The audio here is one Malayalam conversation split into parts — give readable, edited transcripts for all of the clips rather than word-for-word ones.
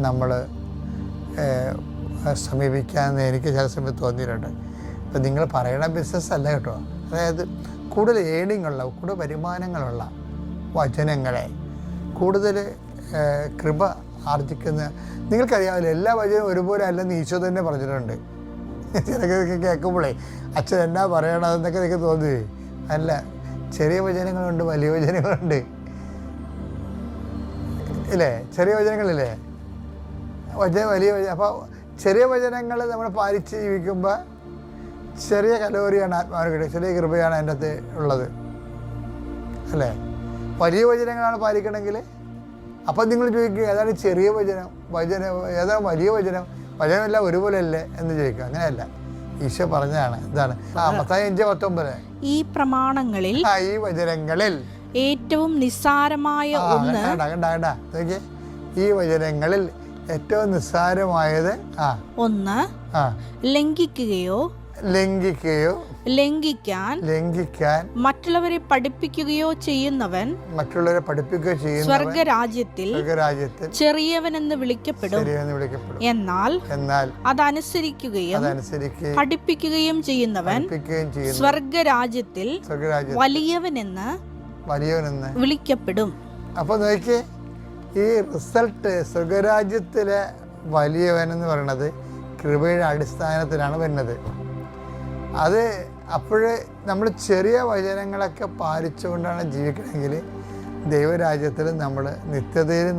നമ്മൾ സമീപിക്കാമെന്ന് എനിക്ക് ചില സമയത്ത് തോന്നിയിട്ടുണ്ട്. ഇപ്പം നിങ്ങൾ പറയണ ബിസിനസ് അല്ല കേട്ടോ, അതായത് കൂടുതൽ ഏണിങ്ങുള്ള, കൂടുതൽ വരുമാനങ്ങളുള്ള വചനങ്ങളെ, കൂടുതൽ കൃപ ആർജിക്കുന്ന, നിങ്ങൾക്കറിയാമല്ലോ എല്ലാ വചനവും ഒരുപോലെ അല്ലെന്ന് ഈശോ തന്നെ പറഞ്ഞിട്ടുണ്ട്. ചിലതൊക്കെ കേൾക്കുമ്പോഴേ അച്ഛൻ എന്നാ പറയണതെന്നൊക്കെ നിങ്ങൾക്ക് തോന്നുകയെ. അല്ല, ചെറിയ വചനങ്ങളുണ്ട്, വലിയ വചനങ്ങളുണ്ട്, ഇല്ലേ? ചെറിയ വചനങ്ങളില്ലേ, വലിയ വചനം. അപ്പോൾ ചെറിയ വചനങ്ങൾ നമ്മൾ പാലിച്ച് ജീവിക്കുമ്പോൾ ചെറിയ കലോറിയാണ് ആത്മാവിന് കിട്ടുക, ചെറിയ കൃപയാണ് അതിൻ്റെ അകത്ത് ഉള്ളത്, അല്ലേ? വലിയ വചനങ്ങളാണ് പാലിക്കണമെങ്കിൽ അപ്പം നിങ്ങൾ ചോദിക്കുക ഏതാണ് ചെറിയ വചനം, ഏതാണ് വലിയ വചനം? വചനമെല്ലാം ഒരുപോലെ അല്ലേ എന്ന് ചോദിക്കുക. അങ്ങനെയല്ല, ഈശോ പറഞ്ഞതാണ്. എന്താണ്? മത്തായി 5:19, ഈ പ്രമാണങ്ങളിൽ, ഈ വചനങ്ങളിൽ ഏറ്റവും നിസ്സാരമായ ഒന്ന്, ഈ വചനങ്ങളിൽ ഏറ്റവും നിസ്സാരമായത് ഒന്ന് ലംഘിക്കാൻ മറ്റുള്ളവരെ പഠിപ്പിക്കുകയോ ചെയ്യുന്നവൻ സ്വർഗരാജ്യത്തിൽ ചെറിയവനെന്ന് വിളിക്കപ്പെടും. എന്നാൽ അതനുസരിക്കുകയും പഠിപ്പിക്കുകയും ചെയ്യുന്നവൻ സ്വർഗരാജ്യത്തിൽ വലിയവനെന്ന് വിളിക്കപ്പെടും. അപ്പൊ നോക്കിയേ, ഈ റിസൾട്ട് സ്വർഗരാജ്യത്തിലെ വലിയവനെന്ന് പറയുന്നത് കൃപയുടെ അടിസ്ഥാനത്തിലാണ് വരുന്നത്. അത് അപ്പോഴേ നമ്മൾ ചെറിയ വചനങ്ങളൊക്കെ പാലിച്ചുകൊണ്ടാണ് ജീവിക്കണമെങ്കിൽ ദൈവരാജ്യത്തിൽ നമ്മൾ നിത്യതയിലും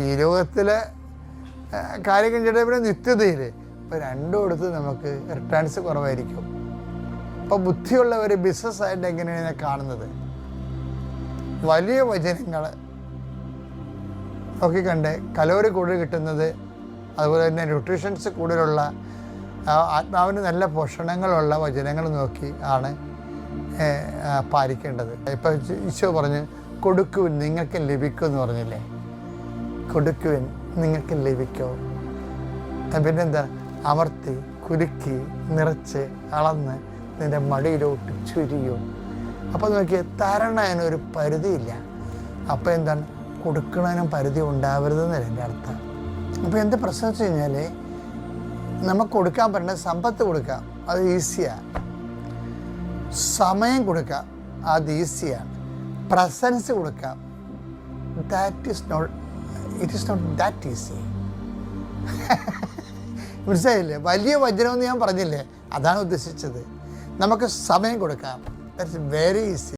ഈ ലോകത്തിലെ കാര്യങ്ങൾ ചെയ്തപ്പോൾ നിത്യതയിൽ ഇപ്പോൾ രണ്ടും എടുത്ത് നമുക്ക് റിട്ടേൺസ് കുറവായിരിക്കും. അപ്പോൾ ബുദ്ധിയുള്ളവർ ബിസിനസ്സായിട്ട് എങ്ങനെയാണ് കാണുന്നത്? വലിയ വചനങ്ങൾ നോക്കിക്കണ്ട് കലോറി കൂടുതൽ കിട്ടുന്നത്, അതുപോലെ തന്നെ ന്യൂട്രീഷൻസ് കൂടുതലുള്ള, ആത്മാവിന് നല്ല പോഷണങ്ങളുള്ള വചനങ്ങൾ നോക്കി ആണ് പാലിക്കേണ്ടത്. ഇപ്പം ഈശോ പറഞ്ഞ് കൊടുക്കുവിൻ നിങ്ങൾക്ക് ലഭിക്കും എന്ന് പറഞ്ഞില്ലേ? കൊടുക്കുവിൻ നിങ്ങൾക്ക് ലഭിക്കോ. പിന്നെന്താ? അമർത്തി കുലുക്കി നിറച്ച് അളന്ന് നിൻ്റെ മടിയിലോട്ട് ചുരിയോ. അപ്പോൾ നോക്കിയാൽ തരണതിനൊരു പരിധിയില്ല. അപ്പോൾ എന്താണ്? കൊടുക്കണതിനും പരിധി ഉണ്ടാവരുതെന്നല്ല എൻ്റെ അർത്ഥം. അപ്പോൾ എന്താ പ്രശ്നം വെച്ച് കഴിഞ്ഞാൽ, നമുക്ക് കൊടുക്കാൻ പറ്റുന്നത് സമ്പത്ത് കൊടുക്കാം, അത് ഈസിയാണ്. സമയം കൊടുക്കാം, അത് ഈസിയാണ്. പ്രസൻസ് കൊടുക്കാം, it is not that easy. മനസ്സിലായില്ലേ? വലിയ വചനമെന്ന് ഞാൻ പറഞ്ഞില്ലേ, അതാണ് ഉദ്ദേശിച്ചത്. നമുക്ക് സമയം കൊടുക്കാം, ദാറ്റ്സ് വെരി ഈസി.